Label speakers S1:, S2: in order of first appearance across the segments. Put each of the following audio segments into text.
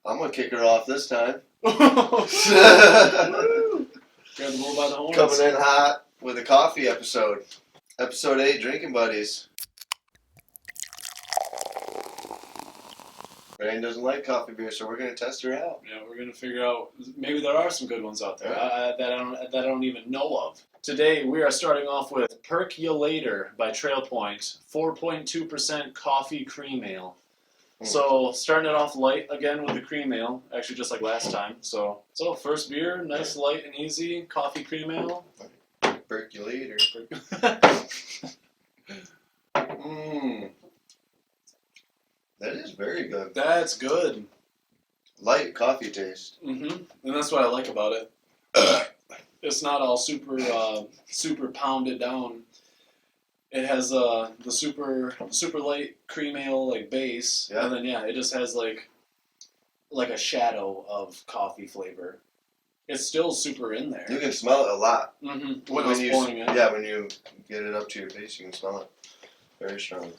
S1: I'm going to kick her off this time.
S2: Grab the bull by the horns.
S1: Coming in hot with a coffee episode. Episode 8, Drinking Buddies. Rain doesn't like coffee beer, so we're going to test her out.
S2: Yeah, we're going to figure out, maybe there are some good ones out there that I don't even know of. Today, we are starting off with Perkulator by Trail Point, 4.2% coffee cream ale. So, starting it off light again with the cream ale, actually just like last time. So first beer, nice light and easy, coffee cream ale.
S1: Perkulator. That is very good.
S2: That's good.
S1: Light coffee taste.
S2: And that's what I like about it. It's not all super pounded down. It has the super light cream ale like base, and then it just has like a shadow of coffee flavor. It's still super in there.
S1: You can smell it a lot.
S2: When I was pouring it.
S1: Yeah, when you get it up to your face, you can smell it. Very strong.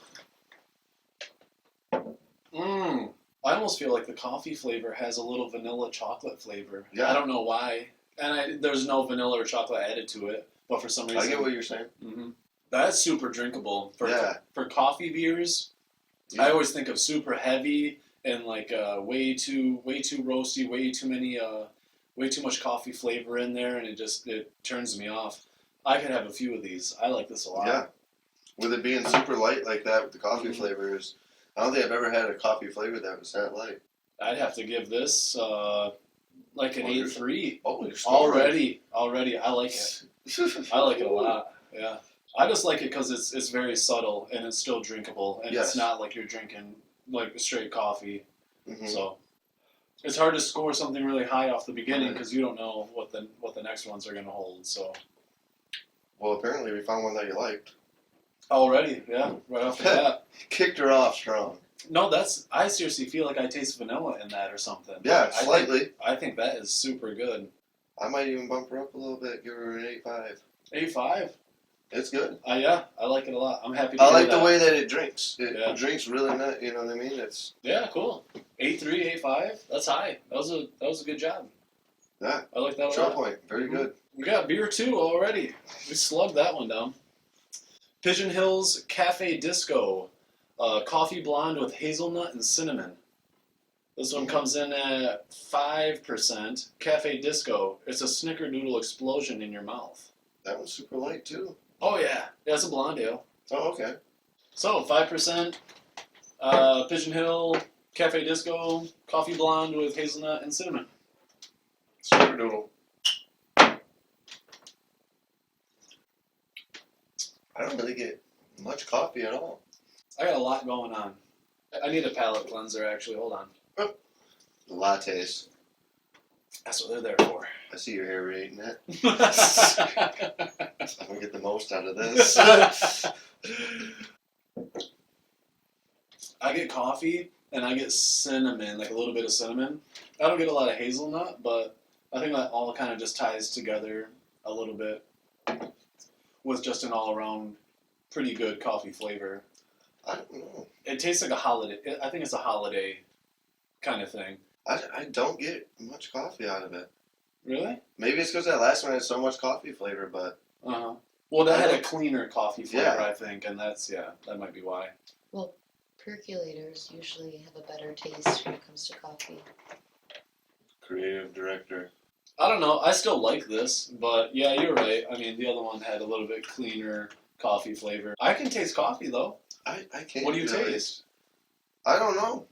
S2: I almost feel like the coffee flavor has a little vanilla chocolate flavor.
S1: Yeah.
S2: I don't know why. And there's no vanilla or chocolate added to it, but for some reason...
S1: I get what you're saying.
S2: That's super drinkable. For coffee beers, I always think of super heavy and like way too roasty, way too much coffee flavor in there, and it turns me off. I could have a few of these. I like this a lot.
S1: Yeah. With it being super light like that with the coffee flavors, I don't think I've ever had a coffee flavor that was that light.
S2: I'd have to give this like an 8.3.
S1: Oh,
S2: already, I like it. I like it a lot. Yeah, I just like it because it's very subtle and it's still drinkable, and it's not like you're drinking like straight coffee. So it's hard to score something really high off the beginning because you don't know what the next ones are going to hold. So,
S1: well, apparently we found one that you liked.
S2: Already, yeah, right off the bat.
S1: Kicked her off strong.
S2: No, I seriously feel like I taste vanilla in that or something.
S1: Yeah, slightly.
S2: I think that is super good.
S1: I might even bump her up a little bit, give her an 8.5.
S2: 8.5?
S1: It's good.
S2: Yeah, I like it a lot. I'm happy to
S1: I like the way that it drinks. It
S2: Yeah.
S1: drinks really nice, you know what I mean? It's
S2: cool. 8.3, 8.5? That's high. That was a good job.
S1: Yeah.
S2: I like that a lot.
S1: Trail Point, very good.
S2: We got beer 2 already. We slugged that one down. Pigeon Hills Cafe Disco. Coffee blonde with hazelnut and cinnamon. This one comes in at 5%. Cafe Disco. It's a snickerdoodle explosion in your mouth.
S1: That one's super light, too.
S2: Oh, yeah. It's a blonde ale.
S1: Oh, okay.
S2: So, 5%. Pigeon Hill Cafe Disco. Coffee blonde with hazelnut and cinnamon.
S1: Snickerdoodle. I don't really get much coffee at all.
S2: I got a lot going on. I need a palate cleanser, actually. Hold on.
S1: The lattes.
S2: That's what they're there for.
S1: I see your hair rating it. I'm going to get the most out of this.
S2: I get coffee, and I get cinnamon, like a little bit of cinnamon. I don't get a lot of hazelnut, but I think that all kind of just ties together a little bit with just an all-around pretty good coffee flavor.
S1: I don't know.
S2: It tastes like a holiday. I think it's a holiday kind of thing.
S1: I don't get much coffee out of it.
S2: Really?
S1: Maybe it's because that last one had so much coffee flavor, but...
S2: Well, that had a cleaner coffee flavor,
S1: Yeah.
S2: I think, and that might be why.
S3: Well, percolators usually have a better taste when it comes to coffee.
S1: Creative director.
S2: I don't know. I still like this, but yeah, you're right. I mean, the other one had a little bit cleaner coffee flavor. I can taste coffee, though.
S1: I can't.
S2: What do you taste?
S1: I don't know.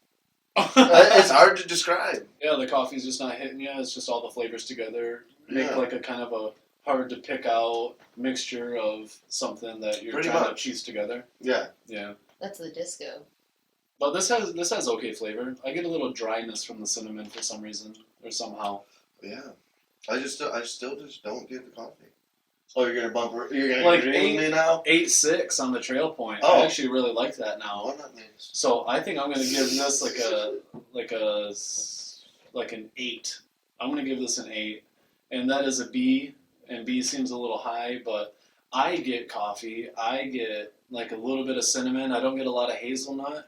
S1: It's hard to describe.
S2: Yeah, the coffee's just not hitting you. It's just all the flavors together. Make like a kind of a hard to pick out mixture of something that you're
S1: Pretty
S2: trying
S1: much.
S2: to piece together.
S1: Yeah.
S2: Yeah.
S3: That's the disco.
S2: But this has okay flavor. I get a little dryness from the cinnamon for some reason or somehow.
S1: Yeah. I still just don't get the coffee. Oh, you're gonna bump? You're gonna
S2: Like
S1: agree with me now?
S2: 8.6 on the Trail Point.
S1: Oh.
S2: I actually really like that now.
S1: Why not, man?
S2: So I think I'm gonna give this like an 8. I'm gonna give this an 8, and that is a B. And B seems a little high, but I get coffee. I get like a little bit of cinnamon. I don't get a lot of hazelnut,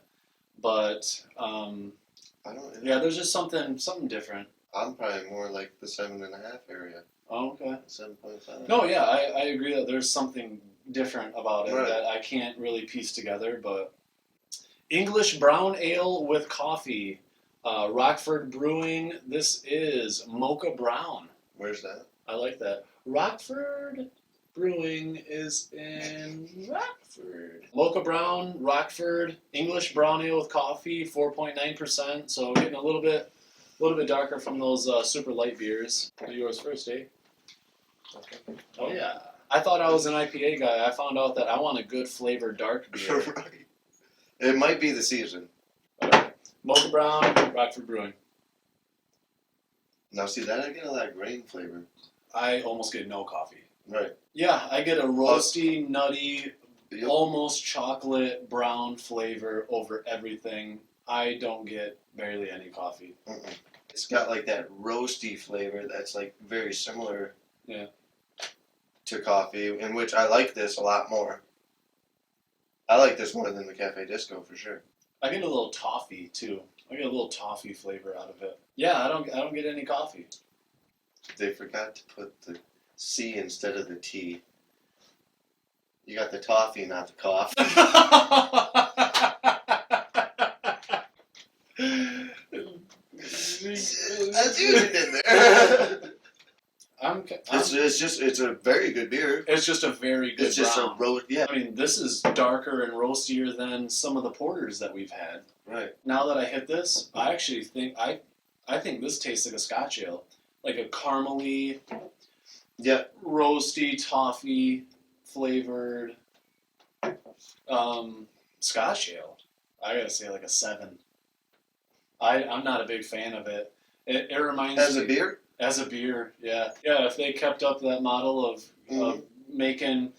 S2: but
S1: I I don't.
S2: Yeah, there's just something different.
S1: I'm probably more like the 7.5 area.
S2: Oh, okay.
S1: 7.5.
S2: No, yeah, I agree that there's something different about it
S1: Right.
S2: that I can't really piece together, but English brown ale with coffee, Rockford Brewing. This is Mocha Brown.
S1: Where's that?
S2: I like that. Rockford Brewing is in Rockford. Mocha Brown, Rockford, English brown ale with coffee, 4.9%. So getting a little bit darker from those super light beers. Do yours first, eh?
S1: Okay.
S2: Oh yeah. I thought I was an IPA guy. I found out that I want a good flavored dark beer.
S1: Right. It might be the season.
S2: Okay. Mocha Brown, Rockford Brewing.
S1: Now see that I get a lot of grain flavor.
S2: I almost get no coffee.
S1: Right.
S2: Yeah, I get a roasty, nutty,
S1: Yep.
S2: almost chocolate brown flavor over everything. I don't get barely any coffee.
S1: Mm-mm. It's got like that roasty flavor that's like very similar.
S2: Yeah.
S1: To coffee, in which I like this a lot more. I like this more than the Cafe Disco for sure.
S2: I get a little toffee too. I get a little toffee flavor out of it. Yeah, I don't get any coffee.
S1: They forgot to put the C instead of the T. You got the toffee, not the coffee. I see what you did there. It's a very good beer.
S2: It's just a very good
S1: It's just
S2: brown.
S1: a roast. Yeah.
S2: I mean, this is darker and roastier than some of the porters that we've had.
S1: Right.
S2: Now that I hit this, I actually think I think this tastes like a Scotch ale, like a caramely,
S1: Yeah.
S2: roasty, toffee flavored Scotch ale. I gotta say, like a 7. I'm not a big fan of it. It reminds
S1: As
S2: me
S1: a beer.
S2: as a beer, yeah. If they kept up that model of making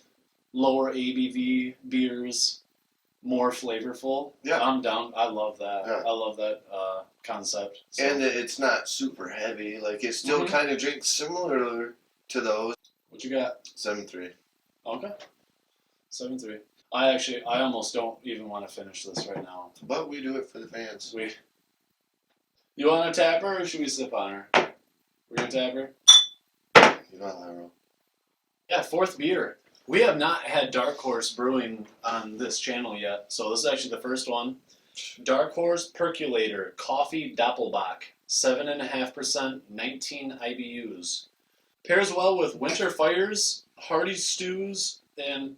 S2: lower ABV beers more flavorful,
S1: Yeah.
S2: I'm down. I love that.
S1: Yeah.
S2: I love that concept. So.
S1: And it's not super heavy. Like it still kind of drinks similar to those.
S2: What you got?
S1: 7.3.
S2: Okay. 7.3. I almost don't even want to finish this right now.
S1: But we do it for the fans.
S2: You want to tap her or should we sip on her? We're gonna tap her.
S1: You know how I roll.
S2: Yeah, 4th beer. We have not had Dark Horse Brewing on this channel yet, so this is actually the first one. Dark Horse Perkulator Coffee Doppelbock, 7.5%, 19 IBUs. Pairs well with winter fires, hearty stews, and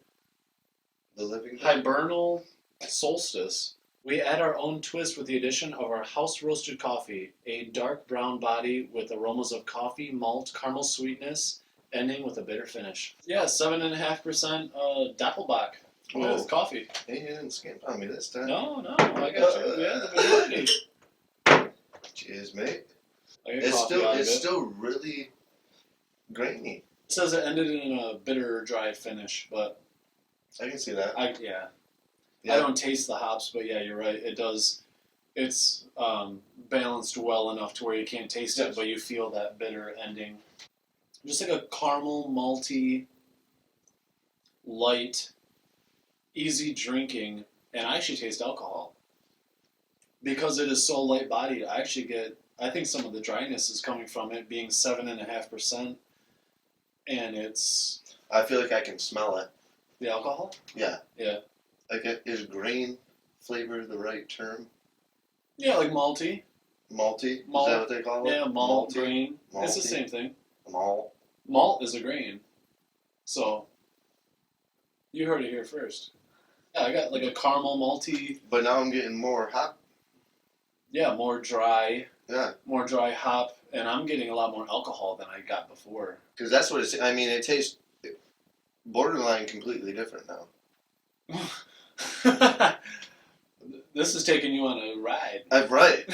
S1: The living.
S2: hibernal solstice. We add our own twist with the addition of our house-roasted coffee, a dark brown body with aromas of coffee, malt, caramel sweetness, ending with a bitter finish. Yeah, 7.5% Doppelbock with
S1: Whoa.
S2: coffee.
S1: Hey, you didn't skimp on me this time.
S2: No, I got you. Yeah, the majority.
S1: Cheers, mate.
S2: I got
S1: It's
S2: coffee
S1: still
S2: out of
S1: it's
S2: it.
S1: still really grainy.
S2: It says it ended in a bitter, dry finish, but
S1: I can see that.
S2: I
S1: Yeah.
S2: don't taste the hops, but yeah, you're right. It does. It's balanced well enough to where you can't taste it,
S1: Yes.
S2: but you feel that bitter ending. Just like a caramel, malty, light, easy drinking, and I actually taste alcohol. Because it is so light bodied, I think some of the dryness is coming from it being 7.5%, and it's
S1: I feel like I can smell it.
S2: the alcohol?
S1: Yeah.
S2: Yeah.
S1: Like, is grain flavor the right term?
S2: Yeah, like malty.
S1: Malty?
S2: Malt.
S1: Is that what they call it?
S2: Yeah, malt,
S1: Malty?
S2: grain. It's the
S1: Malty?
S2: same thing.
S1: Malt.
S2: Malt is a grain. So, you heard it here first. Yeah, I got like a caramel malty,
S1: But now I'm getting more hop.
S2: yeah, more dry
S1: Yeah.
S2: hop, and I'm getting a lot more alcohol than I got before.
S1: Because that's what it's. I mean, it tastes borderline completely different now.
S2: This is taking you on a ride.
S1: Right.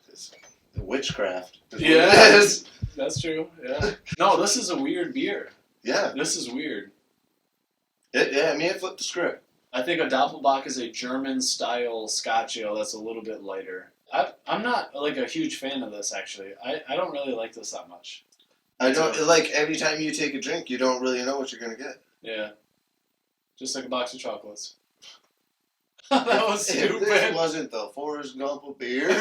S1: It's witchcraft. Is what
S2: Yeah.
S1: it is.
S2: That's true, yeah. No, this is a weird beer.
S1: Yeah.
S2: This is weird.
S1: I mean, it flipped the script.
S2: I think a Doppelbock is a German-style Scotch ale that's a little bit lighter. I'm not like a huge fan of this, actually. I don't really like this that much.
S1: I don't like every time you take a drink, you don't really know what you're gonna get.
S2: Yeah. Just like a box of chocolates. That was
S1: If this
S2: stupid.
S1: wasn't the Forrest Gump of beers.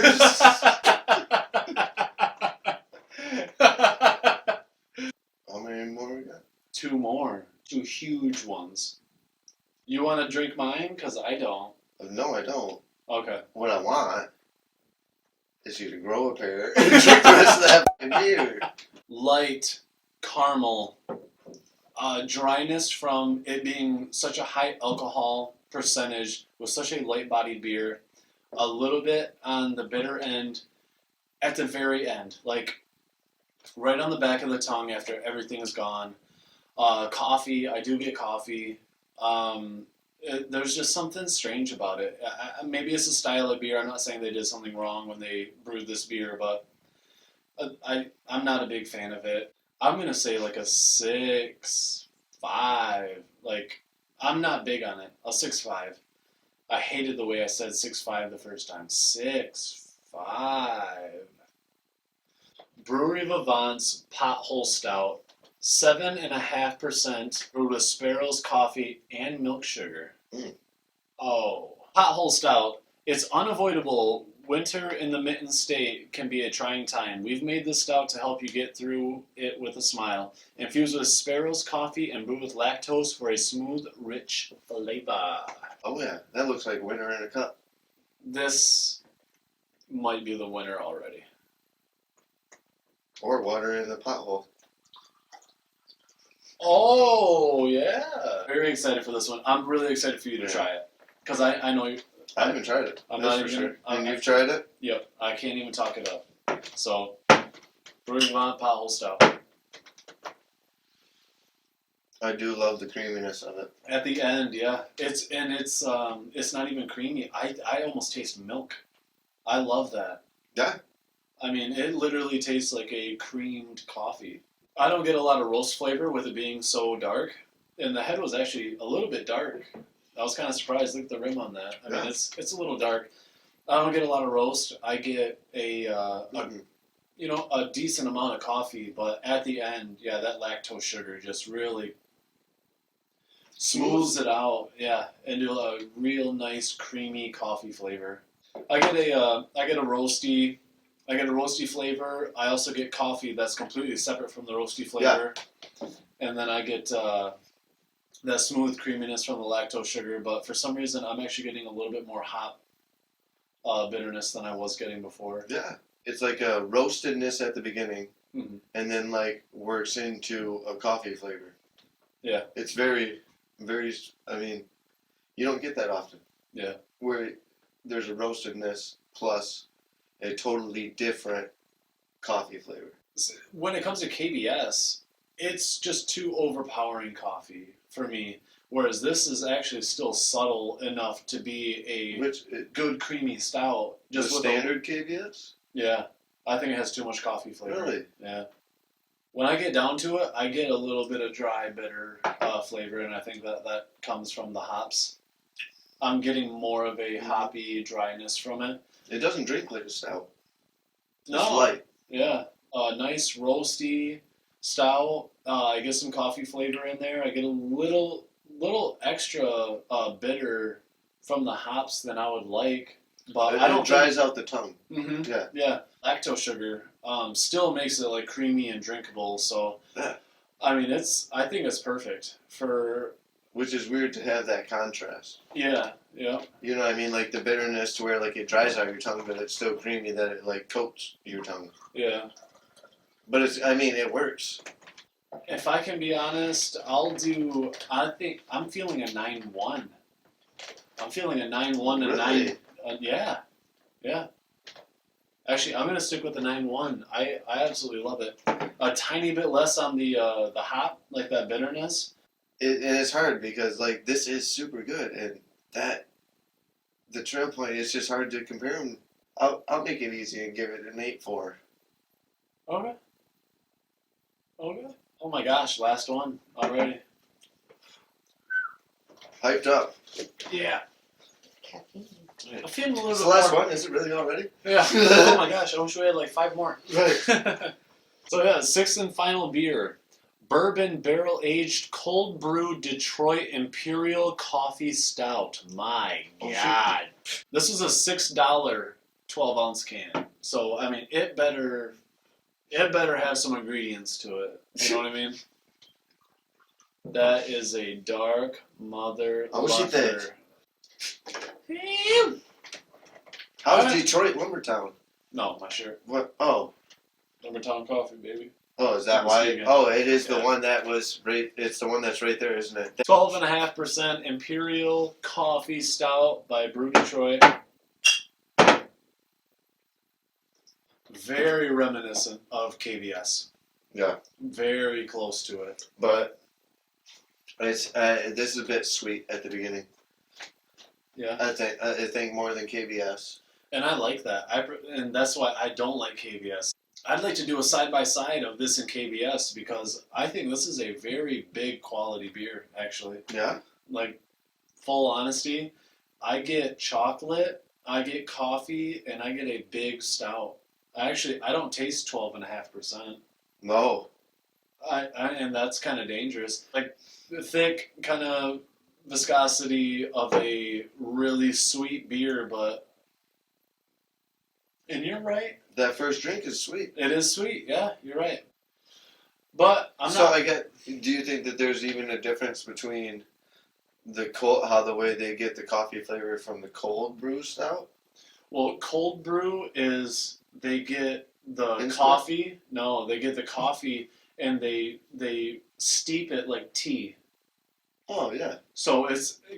S1: How many more we got?
S2: 2 more. 2 huge ones. You want to drink mine? Because I don't.
S1: No, I don't.
S2: Okay.
S1: What I want is you to grow a pair and drink the rest of that fucking beer.
S2: Light caramel. Dryness from it being such a high alcohol percentage with such a light-bodied beer. A little bit on the bitter end at the very end. Like, right on the back of the tongue after everything is gone. Coffee. I do get coffee. There's just something strange about it. Maybe it's a style of beer. I'm not saying they did something wrong when they brewed this beer, but I'm not a big fan of it. I'm going to say like a 6.5. Like, I'm not big on it. A 6.5. I hated the way I said 6.5 the first time. 6.5. Brewery Vivants Pothole Stout. 7.5% brewed with sparrows, coffee, and milk sugar.
S1: Mm.
S2: Oh. Pothole Stout. It's unavoidable. Winter in the Mitten State can be a trying time. We've made this stout to help you get through it with a smile. Infused with sparrows, coffee, and brewed with lactose for a smooth, rich flavor.
S1: Oh yeah, that looks like winter in a cup.
S2: This might be the winner already.
S1: Or water in the pothole.
S2: Oh, yeah. Very excited for this one. I'm really excited for you to
S1: Yeah.
S2: try it. Because I know you.
S1: I haven't tried it.
S2: I'm
S1: That's
S2: not
S1: for
S2: even-
S1: sure. And you've tried it?
S2: Yep, I can't even talk it up. So, Brewing Vivant Pothole Stout.
S1: I do love the creaminess of it.
S2: At the end, yeah. It's not even creamy. I almost taste milk. I love that.
S1: Yeah.
S2: I mean, it literally tastes like a creamed coffee. I don't get a lot of roast flavor with it being so dark. And the head was actually a little bit dark. I was kind of surprised. Look at the rim on that. I mean, it's a little dark. I don't get a lot of roast. I get a decent amount of coffee, but at the end, yeah, that lactose sugar just really smooths it out, yeah, into a real nice creamy coffee flavor. I get a roasty flavor. I also get coffee that's completely separate from the roasty flavor, and then I get that smooth creaminess from the lactose sugar. But for some reason, I'm actually getting a little bit more hop bitterness than I was getting before.
S1: Yeah. It's like a roastedness at the beginning,
S2: Mm-hmm.
S1: and then like works into a coffee flavor.
S2: Yeah.
S1: It's very, very. I mean, you don't get that often.
S2: Yeah.
S1: Where there's a roastedness plus a totally different coffee flavor.
S2: When it comes to KBS, it's just too overpowering coffee for me. Whereas this is actually still subtle enough to be a good creamy stout.
S1: Just
S2: Just with
S1: standard KBS?
S2: Yeah, I think it has too much coffee flavor.
S1: Really?
S2: Yeah. When I get down to it, I get a little bit of dry, bitter flavor, and I think that comes from the hops. I'm getting more of a hoppy dryness from it.
S1: It doesn't drink like a stout.
S2: No.
S1: It's light.
S2: Yeah. Nice roasty stout. I get some coffee flavor in there. I get a little extra bitter from the hops than I would like. But I don't
S1: it dries out the tongue.
S2: Mm-hmm.
S1: Yeah.
S2: Yeah. Lactose sugar still makes it like creamy and drinkable. So,
S1: Yeah.
S2: I mean, I think it's perfect for.
S1: Which is weird to have that contrast.
S2: Yeah. Yeah.
S1: You know what I mean? Like the bitterness to where like it dries out your tongue, but it's still creamy that it like coats your tongue.
S2: Yeah.
S1: But it works.
S2: If I can be honest, I think I'm feeling a 9.1. I'm feeling a 9.1 and
S1: Really?
S2: 9. Yeah. Yeah. Actually, I'm gonna stick with the 9.1. I absolutely love it. A tiny bit less on the hop, like that bitterness.
S1: And it's hard because like this is super good, and the Trail Point, it's just hard to compare them. I'll make it easy and give it an 8.4.
S2: Okay. Okay. Oh my gosh, last one already.
S1: Hyped up.
S2: Yeah.
S3: Caffeine.
S2: I'm feeling a little
S1: It's
S2: bit
S1: the last
S2: more.
S1: one. Is it really already?
S2: Yeah. Oh my gosh, I wish we had like 5 more.
S1: Right.
S2: So yeah, 6th and final beer. Bourbon barrel-aged cold brew Detroit Imperial Coffee Stout. My God. This is a $6 12-ounce can. So, I mean, it better have some ingredients to it. You know what I mean? That is a dark mother.
S1: What's she think? How's Detroit Lumbertown?
S2: No, my shirt.
S1: What? Oh.
S2: Lumbertown coffee, baby.
S1: Oh, is that why? Oh, it is the one that was right. It's the one that's right there, isn't it?
S2: 12.5% Imperial Coffee Stout by Brew Detroit. Very reminiscent of KBS.
S1: Yeah.
S2: Very close to it.
S1: But it's this is a bit sweet at the beginning.
S2: Yeah.
S1: I think more than KBS.
S2: And I like that. And that's why I don't like KBS. I'd like to do a side-by-side of this and KBS because I think this is a very big quality beer, actually.
S1: Yeah?
S2: Like, full honesty, I get chocolate, I get coffee, and I get a big stout. I don't taste 12.5%.
S1: No.
S2: And that's kind of dangerous. Like, the thick kind of viscosity of a really sweet beer, but... And you're right.
S1: That first drink is sweet.
S2: It is sweet, yeah, you're right. But I'm
S1: so
S2: not...
S1: do you think that there's even a difference between the way they get the coffee flavor from the cold brew stout?
S2: Well, cold brew is they get the
S1: Instant.
S2: coffee. No, they get the coffee and they steep it like tea.
S1: Oh yeah.
S2: So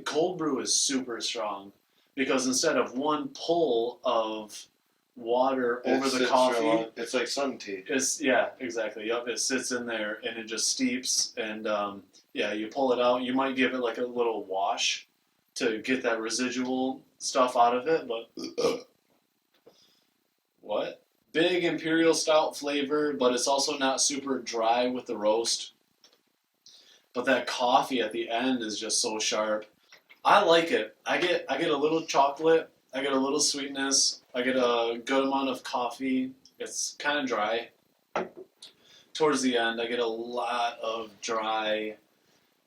S2: cold brew is super strong because instead of one pull of water over the coffee,
S1: it's like sun tea.
S2: Yeah, exactly. Yep, it sits in there and it just steeps and you pull it out. You might give it like a little wash to get that residual stuff out of it, but what? Big Imperial Stout flavor, but it's also not super dry with the roast. But that coffee at the end is just so sharp. I like it. I get a little chocolate. I get a little sweetness. I get a good amount of coffee. It's kind of dry. Towards the end, I get a lot of dry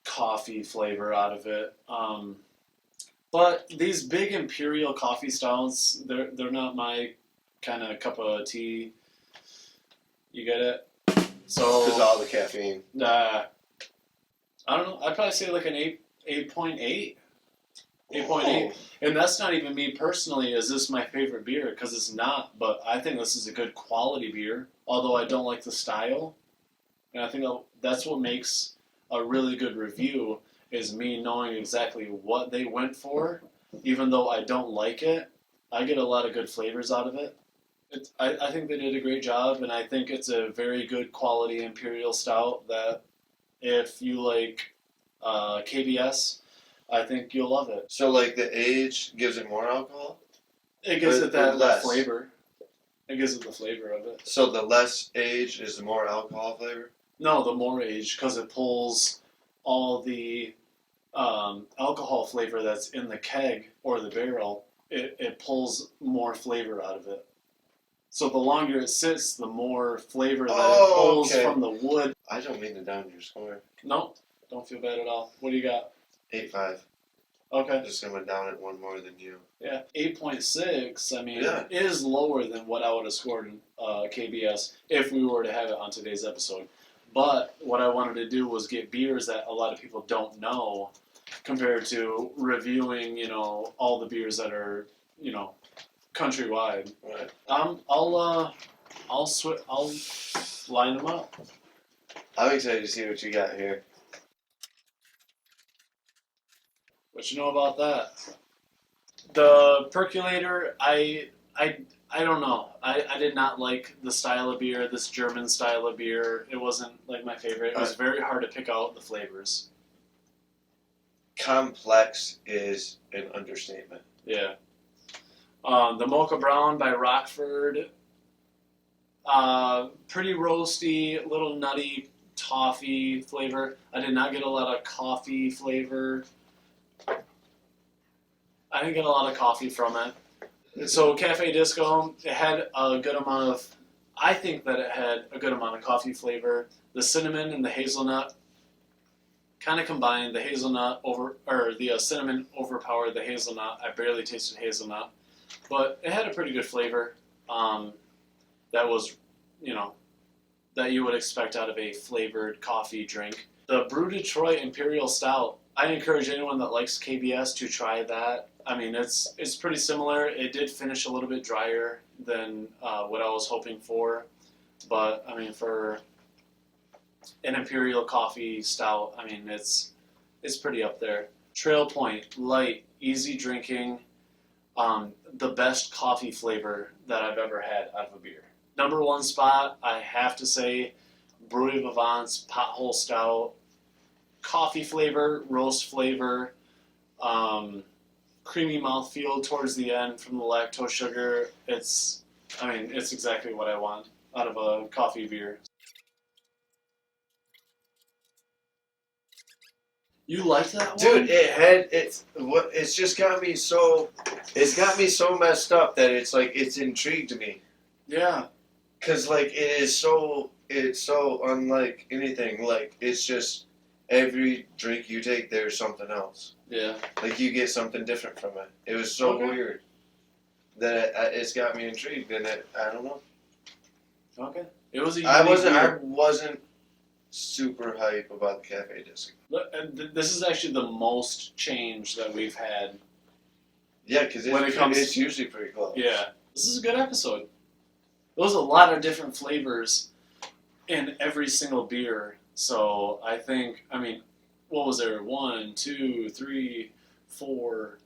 S2: coffee flavor out of it. But these big Imperial coffee stouts, they're not my kind of cup of tea. You get it? So
S1: because all the caffeine.
S2: I don't know. I'd probably say like an 8.8. 8.8. And that's not even me personally. Is this my favorite beer? Because it's not. But I think this is a good quality beer. Although I don't like the style. And I think that's what makes a really good review is me knowing exactly what they went for. Even though I don't like it, I get a lot of good flavors out of it. I think they did a great job. And I think it's a very good quality Imperial Stout that if you like KBS... I think you'll love it.
S1: So, like, the age gives it more alcohol?
S2: It gives it that
S1: less
S2: flavor. It gives it the flavor of it.
S1: So, the less age is the more alcohol flavor?
S2: No, the more age, because it pulls all the alcohol flavor that's in the keg or the barrel. It pulls more flavor out of it. So, the longer it sits, the more flavor that it pulls from the wood.
S1: I don't mean to down your score.
S2: No, don't feel bad at all. What do you got?
S1: 8.5.
S2: Okay.
S1: Just gonna went down at one more than you.
S2: Yeah, 8.6. I mean, it is lower than what I would have scored in KBS if we were to have it on today's episode. But what I wanted to do was get beers that a lot of people don't know, compared to reviewing, all the beers that are, countrywide.
S1: Right.
S2: I'll line them up.
S1: I'm excited to see what you got here.
S2: What you know about that? The Perkulator, I don't know. I did not like the style of beer, this German style of beer. It wasn't like my favorite. It was very hard to pick out the flavors.
S1: Complex is an understatement.
S2: Yeah. The Mocha Brown by Rockford. Pretty roasty, little nutty toffee flavor. I did not get a lot of coffee flavor. I didn't get a lot of coffee from it. So Cafe Disco, it had a good amount I think that it had a good amount of coffee flavor. The cinnamon and the hazelnut kind of combined. The cinnamon overpowered the hazelnut. I barely tasted hazelnut, but it had a pretty good flavor. That was, that you would expect out of a flavored coffee drink. The Brew Detroit Imperial Stout. I encourage anyone that likes KBS to try that. I mean, it's pretty similar. It did finish a little bit drier than what I was hoping for, but I mean, for an Imperial coffee stout, I mean, it's pretty up there. Trail Point, light, easy drinking, the best coffee flavor that I've ever had out of a beer. Number one spot, I have to say, Brewing Vivants Pothole Stout. Coffee flavor, roast flavor, creamy mouthfeel towards the end from the lactose sugar. It's exactly what I want out of a coffee beer. You like that one?
S1: Dude, it's just got me so messed up that it's intrigued me.
S2: Yeah.
S1: Cause it's so unlike anything. Like it's just every drink you take, there's something else.
S2: Yeah.
S1: Like you get something different from it. It was so weird that it's got me intrigued, and I don't know.
S2: Okay. It was a
S1: I
S2: beer.
S1: wasn't super hype about the cafe disc.
S2: And this is actually the most change that we've had.
S1: Yeah, because it's usually pretty close.
S2: Yeah. This is a good episode. There was a lot of different flavors in every single beer. So I think, what was there? 1, 2, 3, 4.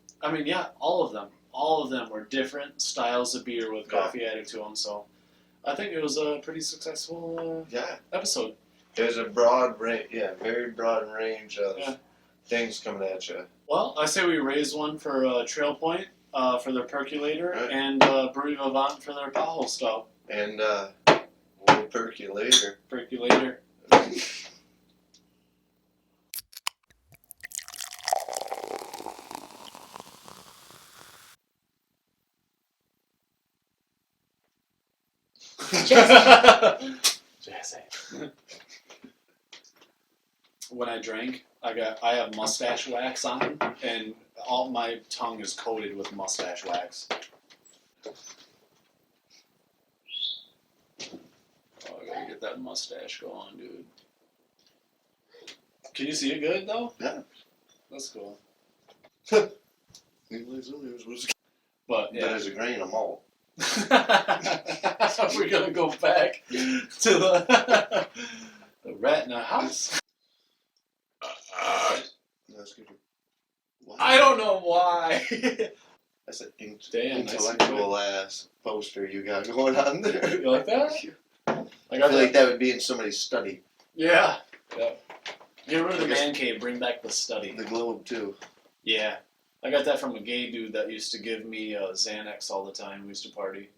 S2: All of them. All of them were different styles of beer with coffee added to them. So I think it was a pretty successful episode.
S1: There's a broad range, very broad range of things coming at you.
S2: Well, I say we raise one for Trail Point for their Perkulator and Brewing Vivant for their Pothole Stout.
S1: And Perkulator.
S2: Perkulator. Jesse. When I drank, I have mustache wax on, and all my tongue is coated with mustache wax. Oh, I gotta get that mustache going, dude. Can you see it good though?
S1: Yeah.
S2: That's cool.
S1: But
S2: there's
S1: a grain of malt.
S2: We're gonna go back to the rat in the house.
S1: That's good.
S2: I don't know why.
S1: That's an
S2: Damn,
S1: intellectual ass poster you got going on there.
S2: You like that?
S1: I feel like that would be in somebody's study.
S2: Yeah. Get rid of the man cave, bring back the study.
S1: The globe, too.
S2: Yeah. I got that from a gay dude that used to give me Xanax all the time. We used to party.